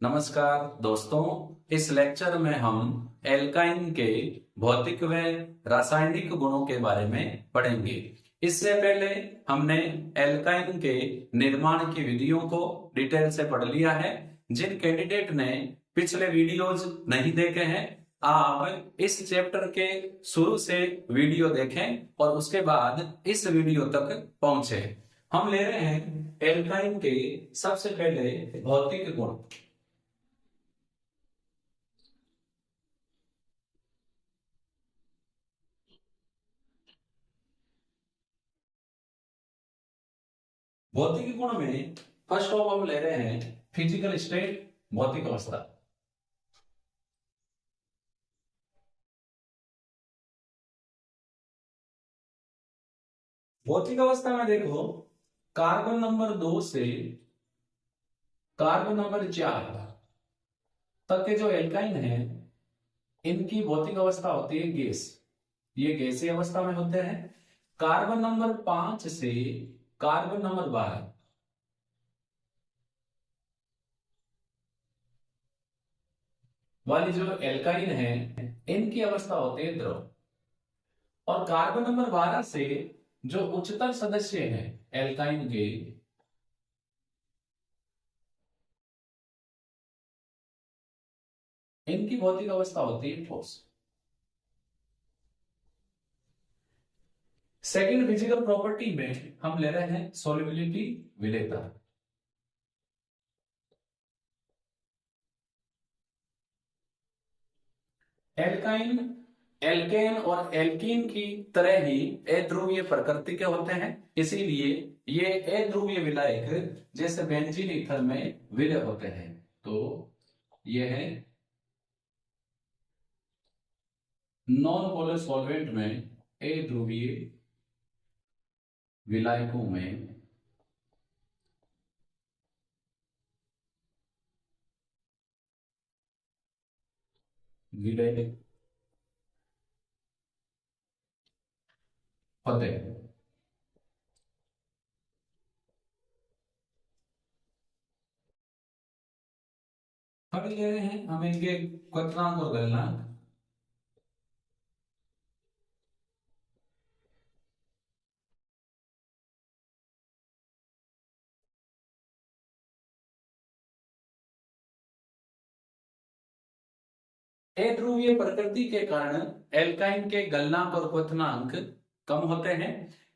नमस्कार दोस्तों, इस लेक्चर में हम एल्काइन के भौतिक व रासायनिक गुणों के बारे में पढ़ेंगे। इससे पहले हमने एल्काइन के निर्माण की विधियों को डिटेल से पढ़ लिया है। जिन कैंडिडेट ने पिछले वीडियोज नहीं देखे हैं, आप इस चैप्टर के शुरू से वीडियो देखें और उसके बाद इस वीडियो तक पहुंचे। हम ले रहे हैं एल्काइन के सबसे पहले भौतिक गुण। भौतिक गुण में फर्स्ट ऑफ ऑल ले रहे हैं फिजिकल स्टेट, भौतिक अवस्था। भौतिक अवस्था में देखो, कार्बन नंबर 2 से कार्बन नंबर 4 तक के जो एल्काइन है, इनकी भौतिक अवस्था होती है गैस। ये गैसीय अवस्था में होते हैं। कार्बन नंबर 5 से कार्बन नंबर 12 वाली जो एल्काइन है, इनकी अवस्था होती है द्रव। और कार्बन नंबर 12 से जो उच्चतर सदस्य है एल्काइन के, इनकी भौतिक अवस्था होती है ठोस। सेकंड फिजिकल प्रॉपर्टी में हम ले रहे हैं सॉल्युबिलिटी, विलेयता। एल्काइन एल्केन और एल्कीन की तरह ही अध्रुवीय प्रकृति के होते हैं, इसीलिए ये अध्रुवीय विलायक जैसे बेंजीन ईथर में विलय होते हैं। तो ये है नॉन पोलर सॉल्वेंट में अध्रुवीय विलायकों में विलय होते हैं। अब ले रहे हैं हम इनके क्वथनांक और गलनांक। अध्रुवीय प्रकृति के कारण एल्काइन के गलनांक और क्वथनांक कम होते हैं,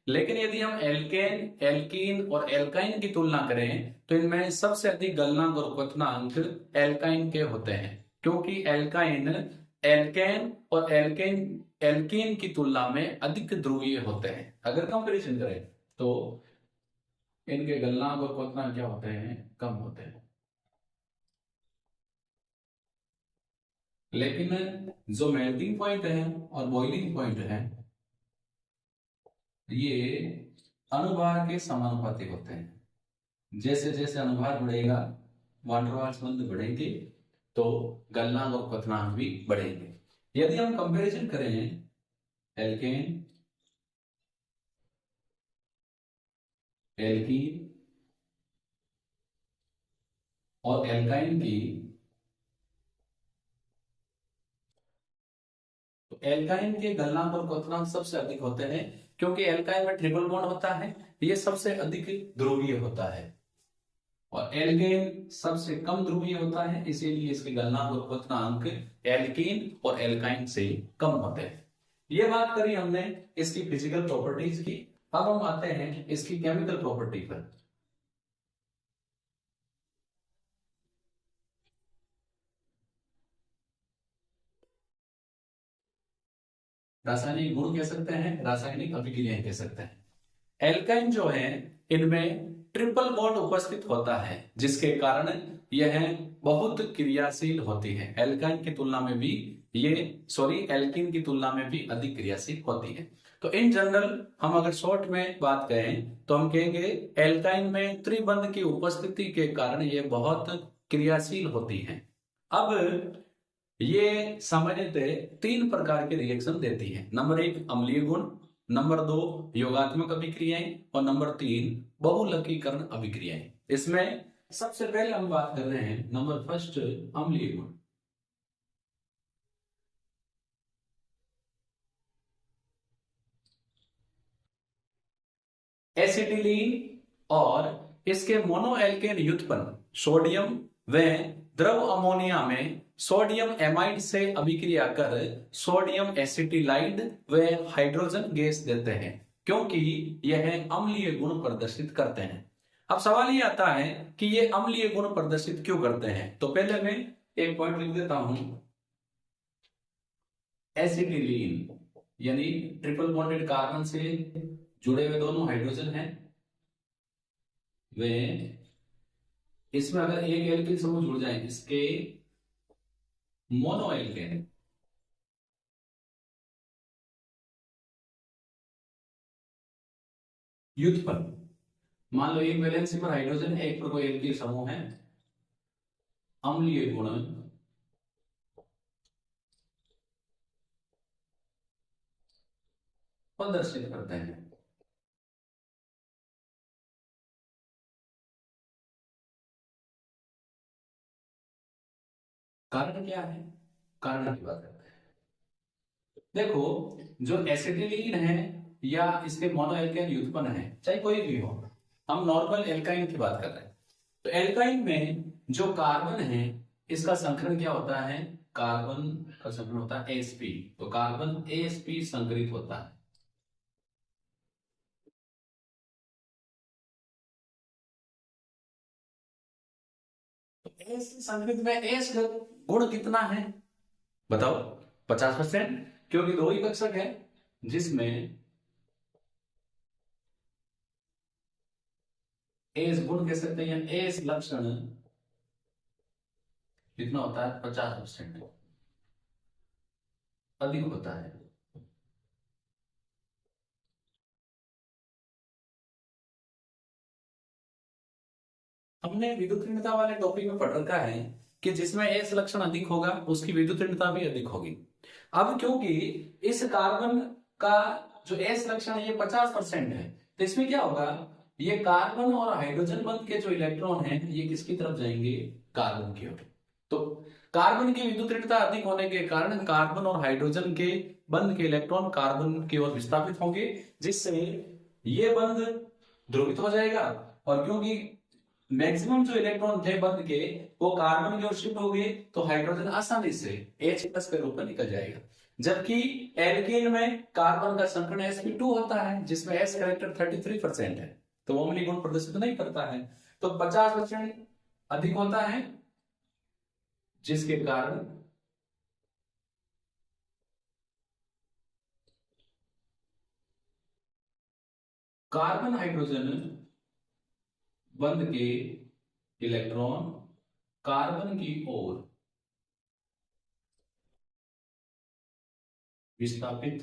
लेकिन यदि हम एल्केन, एल्कीन और एल्काइन की तुलना करें तो इनमें सबसे अधिक गलनांक और क्वथनांक एल्काइन के होते हैं, क्योंकि एल्काइन एल्केन और एल्कीन की तुलना में अधिक ध्रुवीय होते हैं। अगर कंपैरिजन करें तो इनके गलनांक और क्वथनांक क्या होते हैं? कम होते हैं। लेकिन जो मेल्टिंग पॉइंट है और बॉइलिंग पॉइंट है, ये अनुभार के समानुपाती होते हैं। जैसे जैसे अनुभार बढ़ेगा, वान डेर वाल्स बंध बढ़ेंगे, तो गलनांक और क्वथनांक भी बढ़ेंगे। यदि हम कंपैरिजन करें एल्केन, एल्कीन और एल्काइन की, तो एल्काइन के गलनांक और क्वथनांक सबसे अधिक होते हैं, क्योंकि एल्काइन में ट्रिपल बॉन्ड होता है, ये सबसे अधिक ध्रुवीय होता है। और एल्केन सबसे कम ध्रुवीय होता है, इसीलिए इसके गलनांक और क्वथनांक एल्कीन और एल्काइन से कम होते हैं। ये बात करी हमने इसकी फिजिकल प्रॉपर्टीज की। अब हम आते हैं इसकी केमिकल प्रॉपर्टी पर। रासायनिक गुण कह सकते हैं, रासायनिक अभिक्रियाएं कह सकते हैं। एल्काइन जो है, इनमें ट्रिपल बॉन्ड उपस्थित होता है, जिसके कारण यह बहुत क्रियाशील होती है। एल्काइन की तुलना में भी एल्कीन की तुलना में भी अधिक क्रियाशील होती है। तो इन जनरल हम अगर शॉर्ट में बात करें तो हम कहेंगे एल्काइन में त्रिबंध की उपस्थिति के कारण ये बहुत क्रियाशील होती है। अब ये सामान्यतः 3 प्रकार के रिएक्शन देती है। नंबर 1 अम्लीय गुण, नंबर 2 योगात्मक अभिक्रियाएं और नंबर 3 बहुलकीकरण अभिक्रियाएं। इसमें सबसे पहले हम बात कर रहे हैं नंबर फर्स्ट, अम्लीय गुण। एसिटिलीन और इसके मोनोएल्केन व्युत्पन्न सोडियम व द्रव अमोनिया में सोडियम एमाइड से अभिक्रिया कर सोडियम एसिटिलाइड व हाइड्रोजन गैस देते हैं, क्योंकि यह अम्लीय गुण प्रदर्शित करते हैं। अब सवाल ये आता है कि ये अम्लीय गुण प्रदर्शित क्यों करते हैं। तो पहले मैं एक पॉइंट लिख देता हूं, एसिटिलीन यानी ट्रिपल बॉन्डेड कार्बन से जुड़े हुए दोनों हाइड्रोजन हैं, वे इसमें अगर एक एल्किल समूह जुड़ जाए इसके मोनो एल्केन व्युत्पन्न, मान लो एक वैलेंसी पर हाइड्रोजन है, एक पर कोई एल्किल समूह है, अम्लीय गुण प्रदर्शित करते हैं। कारण क्या है, कारण की बात करते हैं। देखो, जो एसिटिलीन है या इसके मोनोएल्काइन व्युत्पन्न है, चाहे कोई भी हो, हम नॉर्मल एल्काइन की बात कर रहे हैं। तो एल्काइन में जो कार्बन है इसका संकरण क्या होता है, कार्बन का संकरण होता है sp, तो कार्बन sp संकरित होता है। तो S संकरित में S गुण कितना है बताओ, 50%, क्योंकि दो ही कक्षक है जिसमें एस गुण कह सकते हैं, एस लक्षण कितना होता है, 50% अधिक होता है। हमने विद्युत ऋणता वाले टॉपिक में पढ़ रखा है कि जिसमें एस लक्षण अधिक होगा उसकी विद्युत ऋणता भी अधिक होगी। अब क्योंकि इस कार्बन का जो एस लक्षण है ये 50% है, तो इसमें क्या होगा, ये कार्बन और हाइड्रोजन बंध के जो इलेक्ट्रॉन हैं ये किसकी तरफ जाएंगे, कार्बन की ओर। तो कार्बन की विद्युत ऋणता अधिक होने के कारण कार्बन और हाइड्रोजन के बंध के इलेक्ट्रॉन कार्बन की ओर विस्थापित होंगे, जिससे ये बंध ध्रुवित हो जाएगा। और क्योंकि मैक्सिमम जो इलेक्ट्रॉन थे बंध के वो कार्बन की ओर शिफ्ट हो गए, तो हाइड्रोजन आसानी से H+ के रूप में निकल जाएगा। जबकि एल्केन में कार्बन का संकरण sp2 होता है जिसमें S कैरेक्टर 33% है, तो वो अम्लीय गुण प्रदर्शित नहीं करता है। तो 50% अधिक होता है, जिसके कारण कार्बन हाइड्रोजन बंध के इलेक्ट्रॉन कार्बन की ओर विस्थापित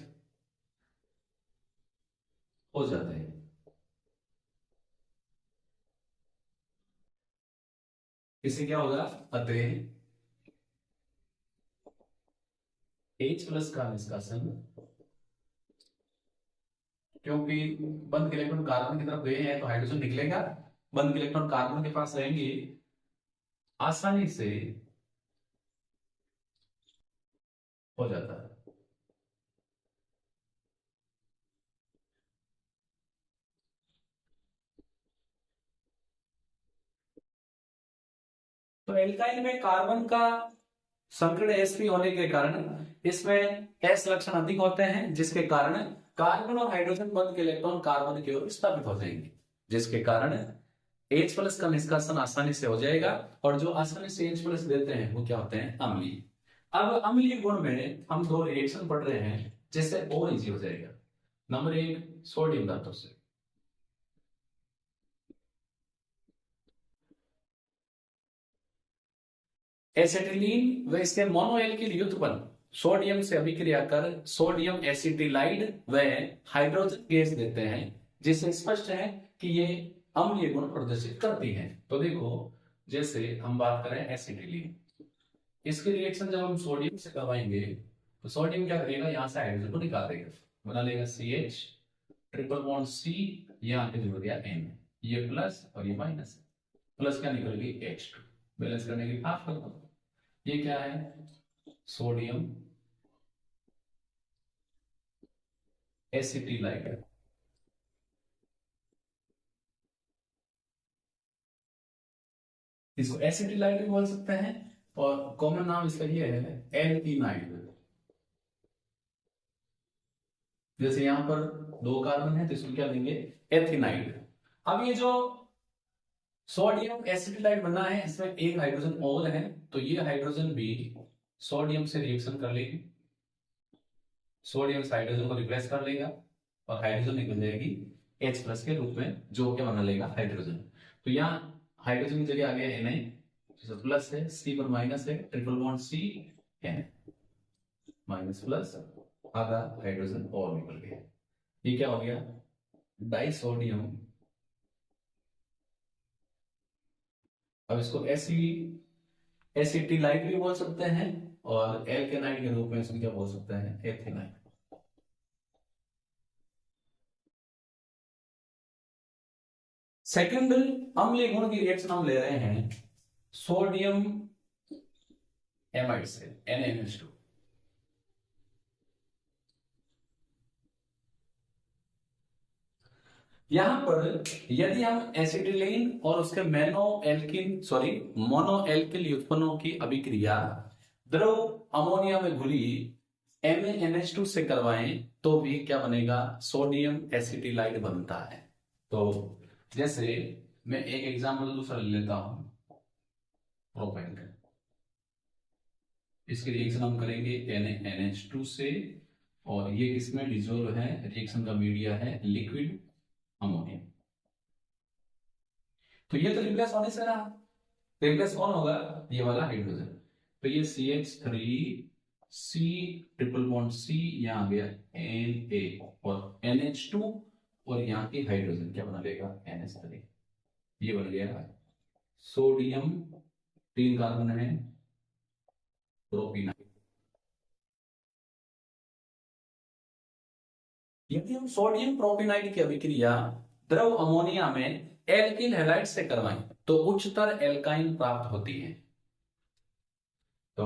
हो जाते हैं। इससे क्या होगा, अतः H+ का निष्कासन, क्योंकि बंद के इलेक्ट्रॉन कार्बन की तरफ गए हैं तो हाइड्रोजन निकलेगा, बंद के इलेक्ट्रॉन कार्बन के पास रहेंगे, आसानी से हो जाता है। तो एल्काइल में कार्बन का संकरण sp होने के कारण इसमें S लक्षण अधिक होते हैं, जिसके कारण कार्बन और हाइड्रोजन बंध के इलेक्ट्रॉन कार्बन की ओर विस्थापित हो जाएंगे, जिसके कारण H+ का निष्कासन आसानी से हो जाएगा। और जो आसानी से H+ देते हैं वो क्या होते हैं, अम्लीय। अब अम्लीय गुण में हम दो रिएक्शन पढ़ रहे हैं जिससे और इजी हो जाएगा। नंबर 1, सोडियम धातु से एसिटिलीन व इसके मोनोएल्किल व्युत्पन्न सोडियम से अभिक्रिया कर सोडियम एसिटिलाइड व हाइड्रोजन गैस देते हैं, जिससे स्पष्ट है कि ये अम्लीय गुण प्रदर्शित करती है। तो देखो, जैसे हम बात करें एसिटिलीन, इसकी रिएक्शन जब हम सोडियम से करवाएंगे तो सोडियम क्या करेगा, यहां से हाइड्रोजन को निकाल देगा, बना लेगा CH, ट्रिपल बॉन्ड C, यहाँ पे जोड़ दिया N, ये प्लस और ये माइनस। प्लस क्या निकल गई H2, बैलेंस करने के लिए हाफ कर दो। ये क्या है, सोडियम एसिटिलाइड। इसको एसिटिलाइड भी बोल सकते हैं और कॉमन नाम इसका ये है एल्कीनाइड। जैसे यहां पर 2 कार्बन है तो इसको क्या लेंगे, एथिनाइड। अब ये जो सोडियम एसिटिलाइड बना है इसमें एक हाइड्रोजन और है, तो ये हाइड्रोजन भी सोडियम से रिएक्शन कर लेगी, सोडियम से हाइड्रोजन को रिप्लेस कर लेगा और हाइड्रोजन निकल जाएगी H प्लस के रूप में, जो क्या बना लेगा हाइड्रोजन। तो यहाँ हाइड्रोजन की जगह आ गया Na, प्लस है, C पर माइनस है, triple bond C N minus plus, आधा हाइड्रोजन और निकल गया। ये क्या हो गया, डाइसोडियम। अब इसको एसिटिलाइड भी बोल सकते हैं और एल्केनाइड के रूप में इसको क्या बोल सकते हैं, एथिनाइड। सेकंड अम्लीय गुण की रिएक्शन हम ले रहे हैं सोडियम एमाइड से NaNH2। यहां पर यदि हम एसिटिलीन और उसके मोनो एल्किल उत्पन्नों की अभिक्रिया द्रव अमोनिया में घुली MaNH2 से करवाएं तो भी क्या बनेगा, सोडियम एसिटिलाइड बनता है। तो जैसे मैं एक एग्जांपल दूसरा ले लेता हूं, प्रोपेन का। इसके रिएक्शन हम करेंगे NaNH2 से और ये किसमें डिसॉल्व है, रिएक्शन का मीडिया है लिक्विड अमोनिया। तो ये तो रिप्लेस होने से रहा, रिप्लेस कौन होगा, ये वाला हाइड्रोजन। तो ये CH3C ट्रिपल बॉन्ड C, यहाँ आ गया Na और NH2 और यहाँ की हाइड्रोजन क्या बना लेगा, NH3। ये बन गया सोडियम, 3 कार्बन है, प्रोपिनाइड। यदि हम सोडियम प्रोपिनाइड की अभिक्रिया द्रव अमोनिया में एल्किल हैलाइड से करवाएं तो उच्चतर एल्काइन प्राप्त होती है। तो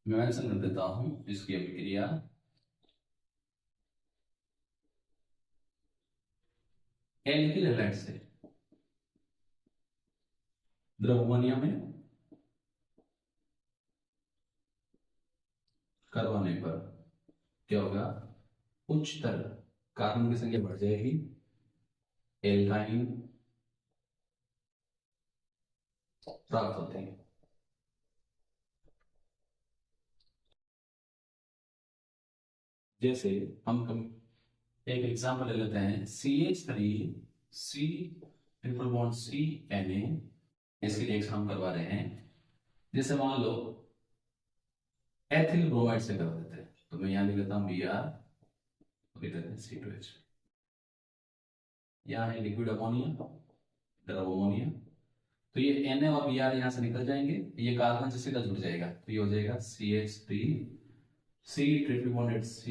मैं मेंशन कर देता हूं इसकी अभिक्रिया। एल्किल हैलाइड से द्रव अमोनिया में करवाने पर क्या होगा, उच्चतर कार्बन की संख्या बढ़ जाएगी, एल्काइन प्राप्त होते हैं। जैसे हम एक एग्जांपल ले लेते हैं, CH3C triple bond C Na, इसके रिएक्शन हम करवा रहे हैं। जैसे मान लो एथिल ब्रोमाइड से करवा देते हैं, तो मैं यहां लिख लेता हूं Br, C2H। यहाँ है लिक्विड अमोनिया, द्रव अमोनिया। तो ये Na और Br यहां से निकल जाएंगे, ये कार्बन से सीधा जुड़ जाएगा, तो ये हो जाएगा CH3C ट्रिपल बॉन्डेड C,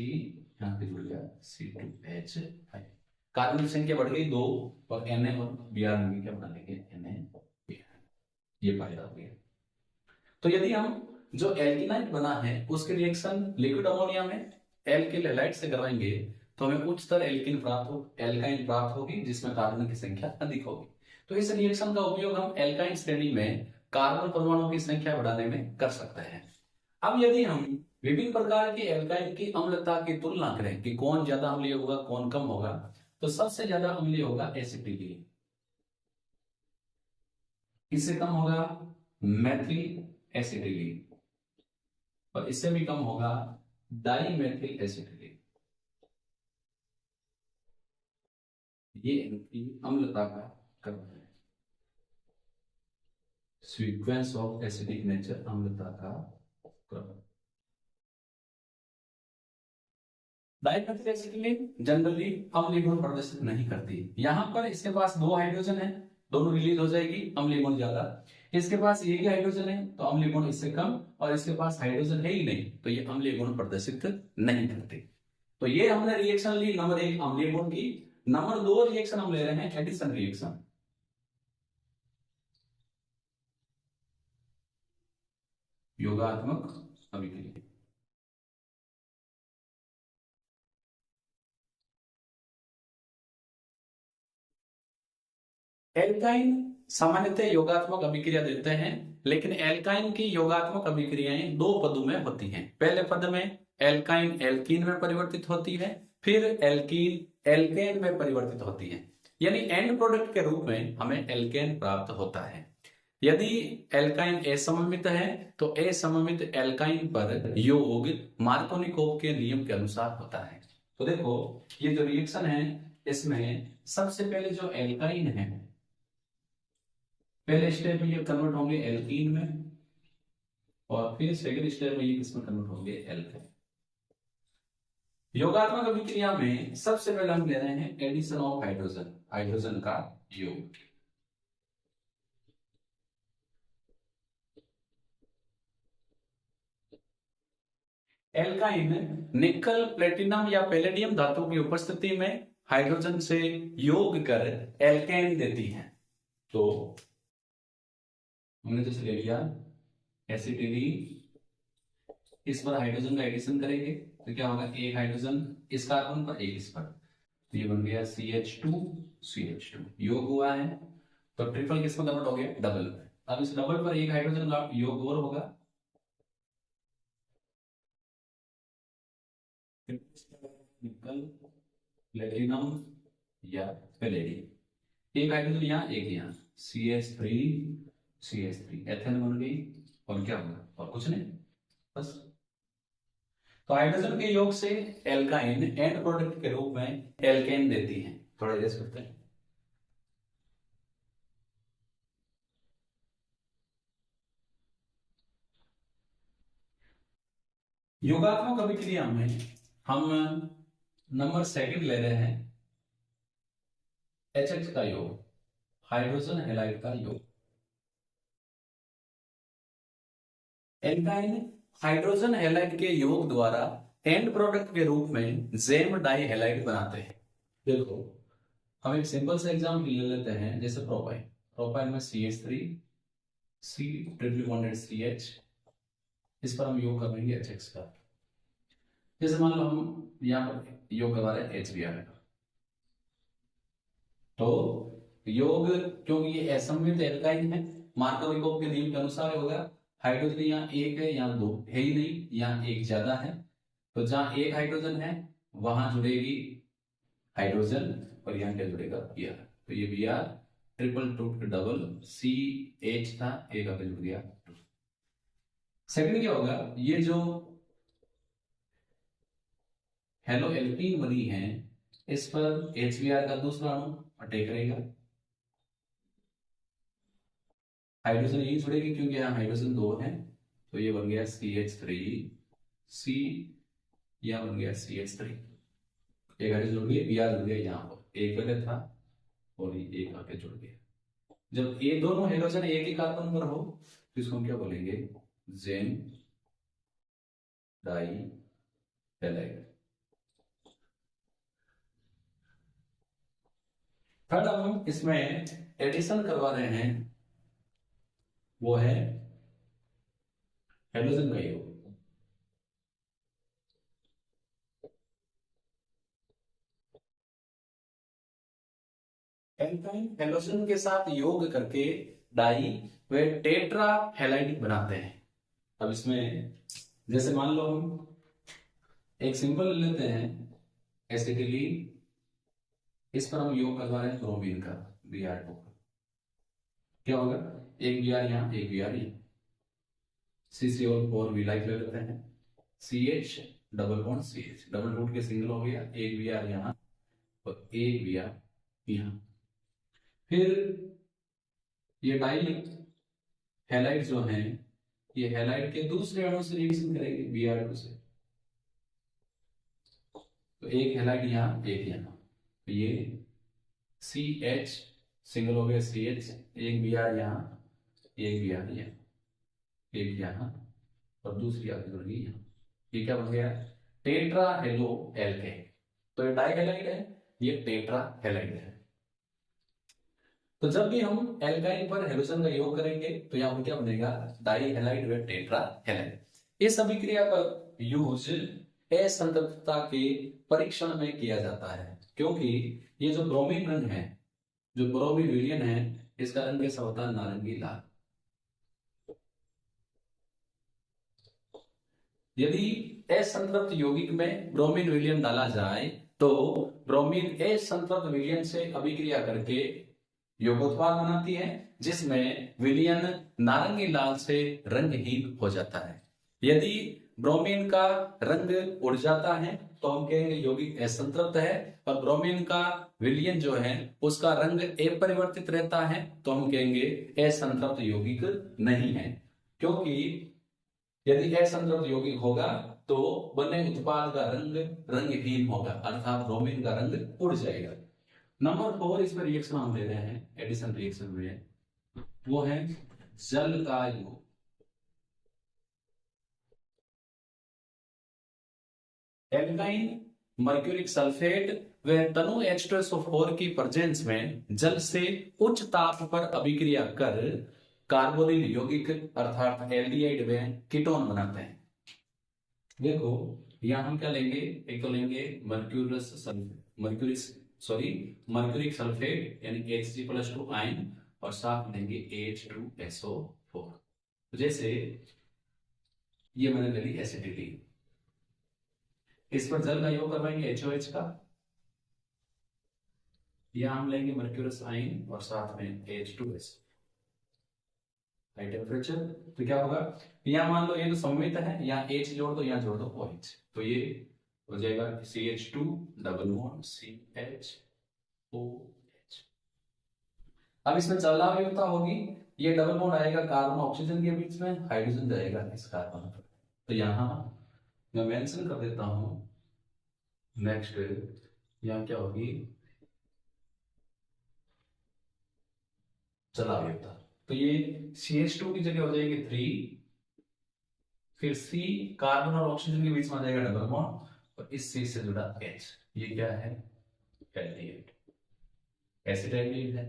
यहाँ पे जुड़ गया C2H। कार्बन की संख्या बढ़ गई 2 और Na और Br में क्या बना लेंगे, Na। ये फायदा हो गया। तो यदि हम जो एल्किनाइड बना है उसके रिएक्शन लिक्विड अमोनिया में एल्किल हैलाइड से करवाएंगे तो हमें उच्चतर एल्काइन प्राप्त होगी जिसमें कार्बन की संख्या अधिक होगी। तो इस रिएक्शन का उपयोग हम एल्काइन श्रेणी में कार्बन परमाणुओं की संख्या बढ़ाने में कर सकते हैं। अब यदि हम विभिन्न प्रकार के एल्काइन की अम्लता की तुलना करें कि कौन ज्यादा अम्लीय होगा कौन कम होगा, तो सबसे ज्यादा अम्लीय होगा एसिटिलीन, इससे कम होगा मेथिल एसिटिलीन और इससे भी कम होगा डाइमेथिल एसिटिलीन। ये इनकी अम्लता का क्रम है, सीक्वेंस ऑफ एसिडिक नेचर, अम्लता का क्रम। डाइमेथिल एसिटिलीन जनरली अम्लीय गुण प्रदर्शित नहीं करती। यहां पर इसके पास 2 हाइड्रोजन है, दोनों रिलीज हो जाएगी, अम्लीय गुण ज्यादा। इसके पास एक ही हाइड्रोजन है तो अम्लीय गुण इससे कम, और इसके पास हाइड्रोजन है ही नहीं तो ये अम्लीय गुण प्रदर्शित नहीं करते। तो ये हमने रिएक्शन ली नंबर 1 अम्लीय गुण की। नंबर 2 रिएक्शन हम ले रहे हैं एडिशन रिएक्शन। योगात्मक अभिक्रिया। एल्काइन सामान्यतः योगात्मक अभिक्रिया देते हैं, लेकिन एल्काइन की योगात्मक अभिक्रियाएं दो पदों में होती हैं। पहले पद में एल्काइन एल्कीन में परिवर्तित होती है, फिर एल्कीन एल्केन में परिवर्तित होती है। यानी एंड प्रोडक्ट के रूप में हमें एल्केन प्राप्त होता है। यदि एल्काइन असममित है तो असममित एल्काइन पर योग मार्कोनिकोव के नियम के अनुसार होता है। तो देखो ये जो रिएक्शन है इसमें सबसे पहले जो एल्काइन है, पहले स्टेप में ये कन्वर्ट होंगे एल्कीन में, और फिर सेकंड स्टेप में ये किसमें कन्वर्ट होंगे, एल्केन। योगात्मक अभिक्रिया में सबसे पहले हम ले रहे हैं एडिशन ऑफ हाइड्रोजन, हाइड्रोजन का योग। एल्काइन निकल, प्लेटिनम या पैलेडियम धातु की उपस्थिति में हाइड्रोजन से योग कर एल्केन देती है। तो हमने जैसे ले लिया एसिटिलीन, इस पर हाइड्रोजन का एडिशन करेंगे तो क्या होगा, एक हाइड्रोजन इस कार्बन पर, एक इस पर, तो ये बन गया CH2 योग हुआ है। तो ट्रिपल किस में कन्वर्ट हो गया, डबल में। अब इस डबल पर एक हाइड्रोजन का योग और होगा, निकल, प्लेटिनम या पैलेडियम, एक हाइड्रोजन यहाँ एक यहाँ, CH3 एथेन बन गई। और क्या होगा, और कुछ नहीं, बस। तो हाइड्रोजन के योग से एल्काइन एंड प्रोडक्ट के रूप में एल्केन देती है। थोड़ा इरेज करते हैं। योगात्मक अभिक्रिया में हम नंबर सेकंड ले रहे हैं HX का योग, हाइड्रोजन हैलाइड का योग। एल्काइन हाइड्रोजन हैलाइड के योग द्वारा एंड प्रोडक्ट के रूप में जेम डाई हैलाइड बनाते हैं। देखो हम एक सिंपल सा एग्जाम्पल ले लेते हैं, जैसे प्रोपाइन, प्रोपाइन में CH3 C triple bonded CH, इस पर हम योग करेंगे HX का। जैसे मान लो हम यहाँ पर योग करवा रहे हैं HBr का, तो योग क्योंकि ये असममित एल्काइन है, मार्कोनिकोव के नियम के अनुसार होगा। हाइड्रोजन यहाँ एक है, यहाँ दो है ही नहीं, यहाँ एक ज्यादा है, तो जहां एक हाइड्रोजन है वहां जुड़ेगी हाइड्रोजन, और यहाँ क्या जुड़ेगा, Br। तो ये Br ट्रिपल टूट के डबल CH था, एक आगे जुड़ गया। सेकंड क्या होगा, ये जो हेलो एल्कीन बनी है इस पर HBr का दूसरा अणु अटैक करेगा, हाइड्रोजन यही जुड़ेगी क्योंकि यहाँ हाइड्रोजन दो है, तो ये बन गया CH3C, यह बन गया CH3, एक आगे जुड़ गया, Br जुड़ गया यहाँ पर, एक पहले था और ये एक आगे जुड़ गया। जब ये दोनों हाइड्रोजन एक ही कार्बन पर हो तो इसको हम क्या बोलेंगे, जेम डाई हैलाइड। थर्ड हम इसमें एडिशन करवा रहे हैं, वो है हाइड्रोजन का योग। एल्काइन हाइड्रोजन के साथ योग करके डाई व टेट्रा हैलाइड बनाते हैं। अब इसमें जैसे मान लो हम एक सिंपल लेते हैं एसिटिलीन, इस पर हम योग करवा रहे हैं ब्रोमीन का, Br2 का, क्या होगा, एक Br यहाँ एक Br यहाँ, CCO4 विलायक ले लेते हैं, CH double bond CH, double root के सिंगल हो गया, एक Br यहाँ और एक Br यहाँ। फिर ये डाई हैलाइड जो है, ये हैलाइड के दूसरे अणु से रिएक्शन करेंगे Br2 से, तो एक हैलाइड यहाँ एक यहाँ, तो ये CH सिंगल हो गया CH, एक Br यहाँ एक Br यहाँ, एक यहाँ और दूसरी आगे जुड़ गई यहाँ, ये क्या बन गया, टेट्रा हेलो एल्केन। तो ये डाई हैलाइड है, ये टेट्रा हैलाइड है। तो जब भी हम एल्काइन पर हेलोजन का योग करेंगे तो यहाँ पर क्या बनेगा, डाई हैलाइड व टेट्रा हैलाइड। इस अभिक्रिया का यूज असंतृप्तता के परीक्षण में किया जाता है, क्योंकि ये जो ब्रोमीन रंग है, जो ब्रोमीन विलयन है, इसका रंग कैसा होता है, नारंगी लाल। यदि असंतृप्त यौगिक में ब्रोमीन विलयन डाला जाए तो ब्रोमीन असंतृप्त विलयन से अभिक्रिया करके यौगोत्पाद बनाती है, जिसमें विलयन नारंगी लाल से रंगहीन हो जाता है। यदि ब्रोमीन का रंग उड़ जाता है तो हम कहेंगे यौगिक असंतृप्त है, और ब्रोमीन का विलयन जो है उसका रंग अपरिवर्तित रहता है तो हम कहेंगे असंतृप्त यौगिक नहीं है। क्योंकि यदि असंतृप्त यौगिक होगा तो बने उत्पाद का रंग रंगहीन होगा, अर्थात ब्रोमीन का रंग उड़ जाएगा। नंबर 4 इसमें रिएक्शन हम ले रहे हैं एडिशन रिएक्शन में, वो है जल का योग। एल्काइन मर्क्यूरिक सल्फेट व तनु H2SO4 की प्रेजेंस में जल से उच्च ताप पर अभिक्रिया कर कार्बोनिल यौगिक अर्थात एल्डिहाइड व कीटोन बनाते हैं। देखो यहां हम क्या लेंगे, एक तो लेंगे मर्क्यूरिक सल्फेट यानी Hg+2 आयन, और साथ लेंगे H2SO4। जैसे ये मैंने ले ली एसिटिलीन, इस पर जल का योग करवाएंगे HOH का, यहां हम लेंगे मर्क्यूरस आयन और साथ में H2S, हाई टेम्परेचर। तो क्या होगा, यहां मान लो ये तो सममित है, यहाँ H जोड़ दो, यहाँ जोड़ दो OH, तो ये हो जाएगा CH2 डबल बॉन्ड CHOH। अब इसमें चलावयुक्ता होगी, ये डबल बॉन्ड आएगा कार्बन ऑक्सीजन के बीच में, हाइड्रोजन जाएगा इस कार्बन पर। तो यहां मैं मेंशन कर देता हूं, नेक्स्ट यहां क्या होगी, चलावयुक्ता। तो ये CH2 की जगह हो जाएगी 3, फिर C कार्बन और ऑक्सीजन के बीच में आ जाएगा डबल बॉन्ड, और इस C से जुड़ा H, ये क्या है, एल्डिहाइड, एसिटाइल है।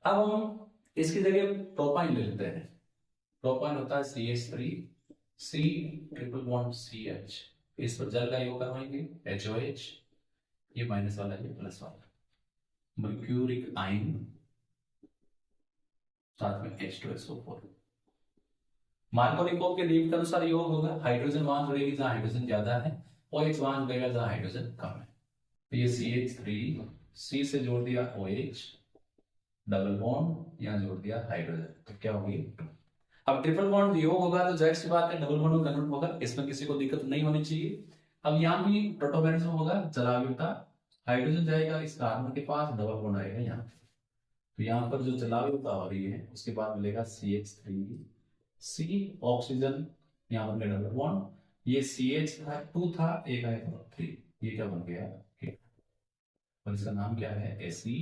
अब हम इसकी जगह प्रोपाइन ले लेते हैं। प्रोपाइन होता है CH3 C triple bond CH, इस पर जल का योग करवाएंगे HOH, ये माइनस वाला है प्लस वाला, मर्क्यूरिक आयन साथ में H2SO4। मार्कोनिकोव के नियम के अनुसार योग होगा, हाइड्रोजन वहां जुड़ेगी जहां हाइड्रोजन ज्यादा है, OH वहां जुड़ेगा जहां हाइड्रोजन कम है। तो ये CH3 C से जोड़ दिया OH, डबल बॉन्ड यहां जोड़ दिया हाइड्रोजन, तो क्या होगी। अब ट्रिपल बॉन्ड योग होगा तो जाहिर सी बात है डबल बॉन्ड में कन्वर्ट होगा, इसमें किसी को दिक्कत नहीं होनी चाहिए। अब यहां भी प्रोटोमेरिज्म होगा, जलावयुक्ता, हाइड्रोजन जाएगा इस कार्बन के पास, डबल बॉन्ड आएगा यहाँ, तो यहाँ पर जो जलावयुक्ता हो रही है उसके बाद मिलेगा CH3C ऑक्सीजन, यहाँ पर डबल बॉन्ड, ये CH2 था, एक आया 3, ये क्या बन गया, और इसका नाम क्या है Ase।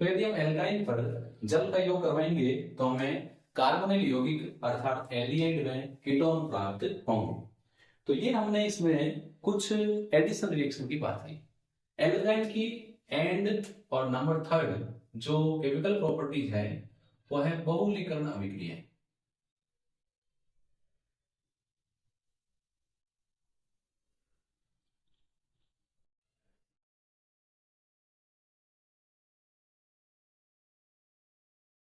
तो यदि हम एल्काइन पर जल का योग करवाएंगे तो हमें कार्बोनिल यौगिक अर्थात एल्डिहाइड व कीटोन प्राप्त होंगे। तो ये हमने इसमें कुछ एडिशन रिएक्शन की बात की। एल्काइन की एंड और नंबर 3 जो केमिकल प्रॉपर्टीज है वो है बहुलीकरण अभिक्रिया।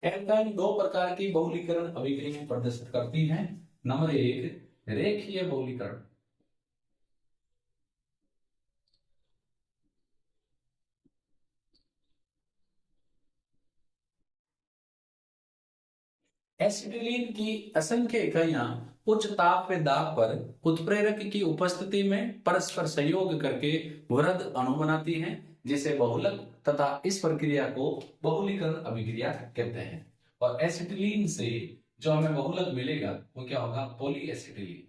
एल्काइन 2 प्रकार की बहुलीकरण अभिक्रिया प्रदर्शित करती हैं। नंबर 1 रेखीय बहुलीकरण, एसिटिलीन की असंख्य इकाइयां उच्च ताप व दाब पर उत्प्रेरक की उपस्थिति में परस्पर सहयोग करके वृहद अणु बनाती हैं, जिसे बहुलक, तथा इस प्रक्रिया को बहुलीकरण अभिक्रिया कहते हैं। और एसिटिलीन से जो हमें बहुलक मिलेगा वो क्या होगा, पॉली एसिटिलीन।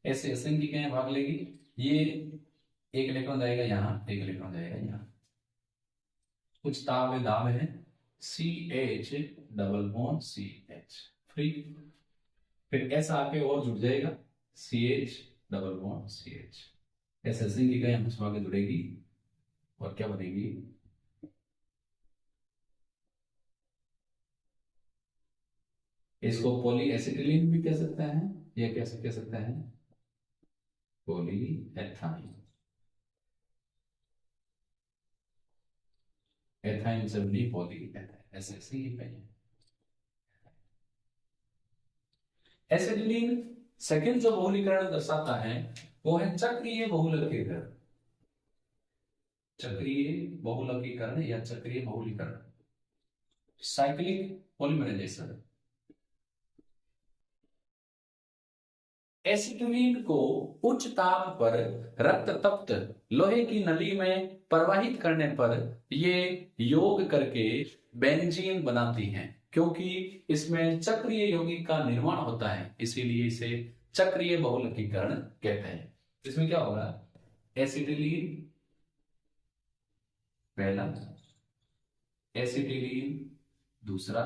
ऐसे असंख्य इकाइयां भाग लेगी, ये एक इलेक्ट्रॉन जाएगा यहाँ, एक इलेक्ट्रॉन जाएगा यहाँ, कुछ ताप व दाब है, CH double bond CH free, फिर S आके और जुड़ जाएगा CH double bond CH, SSC की का यहाँ से आगे जुड़ेगी और क्या बनेगी, इसको पॉली एसिटिलीन भी कह सकते हैं या कैसे कह सकते हैं, पॉली एथाइन। एथाइन से बनी पॉली एथाइन, एसएससी की है। एसिटिलीन सेकंड जो बहुलीकरण दर्शाता है वो है चक्रीय बहुलकीकरण, चक्रीय बहुलकीकरण या चक्रीय बहुलीकरण, साइक्लिक पॉलीमराइजेशन। एसिटिलीन को उच्च ताप पर रक्त तप्त लोहे की नली में प्रवाहित करने पर ये योग करके बेंजीन बनाती हैं, क्योंकि इसमें चक्रीय यौगिक का निर्माण होता है, इसीलिए इसे चक्रीय बहुलकीकरण कहते हैं। इसमें क्या होगा, एसिटिलीन पहला, एसिटिलीन दूसरा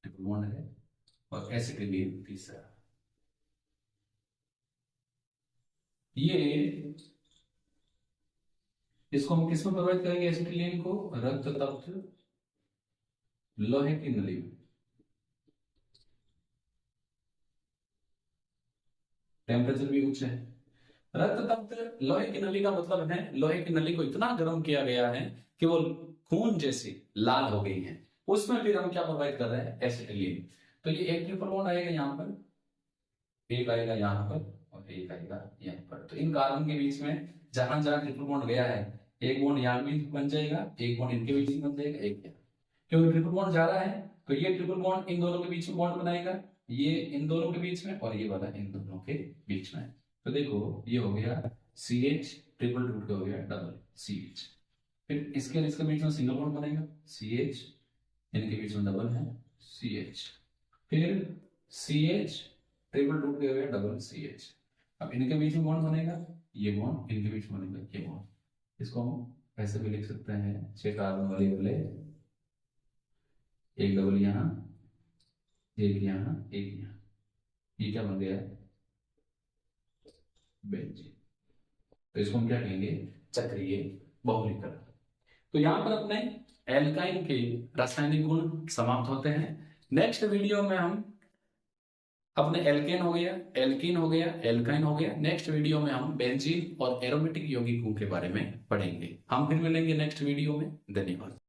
ट्रिपल बॉन्ड है, और एसिटिलीन तीसरा। ये इसको हम किसमें प्रभावित करेंगे, एसिटिलीन को रक्त तप्त लोहे की नली में, टेम्परेचर भी उच्च है। रक्त तप्त लोहे की नली का मतलब है लोहे की नली को इतना गर्म किया गया है कि वो खून जैसी लाल हो गई है, उसमें फिर हम क्या प्रोवाइड कर रहे हैं, एसिटिलीन। तो ये एक ट्रिपल बॉन्ड आएगा यहाँ पर, एक आएगा यहाँ पर और एक आएगा यहाँ पर। तो इन कार्बन के बीच में जहां जहां ट्रिपल बॉन्ड गया है, एक बॉन्ड यहाँ भी बन जाएगा, एक बॉन्ड इनके बीच में बन जाएगा, एक यहाँ। क्योंकि ट्रिपल बॉन्ड जा रहा है तो ये ट्रिपल बॉन्ड इन दोनों के बीच में बॉन्ड बनाएगा, ये इन दोनों के बीच में और ये वाला इन दोनों के बीच में। तो देखो ये हो गया CH, ट्रिपल रूट का हो गया डबल CH, फिर इसके बीच में सिंगल बॉन्ड बनेगा CH, इनके बीच में डबल है CH, फिर CH ट्रिपल रूट के हो गया डबल CH। अब इनके बीच में बॉन्ड बनेगा, ये बॉन्ड इनके बीच में बनेगा, ये बॉन्ड। इसको हम ऐसे भी लिख सकते हैं, 6 कार्बन वाले एक डबल यहाँ, एक यहाँ, एक यहाँ, ये क्या बन गया, बेंजीन। तो इसको हम क्या कहेंगे, चक्रीय बहुलीकरण। तो यहां पर अपने एल्काइन के रासायनिक गुण समाप्त होते हैं। नेक्स्ट वीडियो में हम अपने एल्केन हो गया, एल्कीन हो गया, एल्काइन हो गया, नेक्स्ट वीडियो में हम बेंजीन और एरोमेटिक यौगिकों के बारे में पढ़ेंगे। हम फिर मिलेंगे नेक्स्ट वीडियो में। धन्यवाद।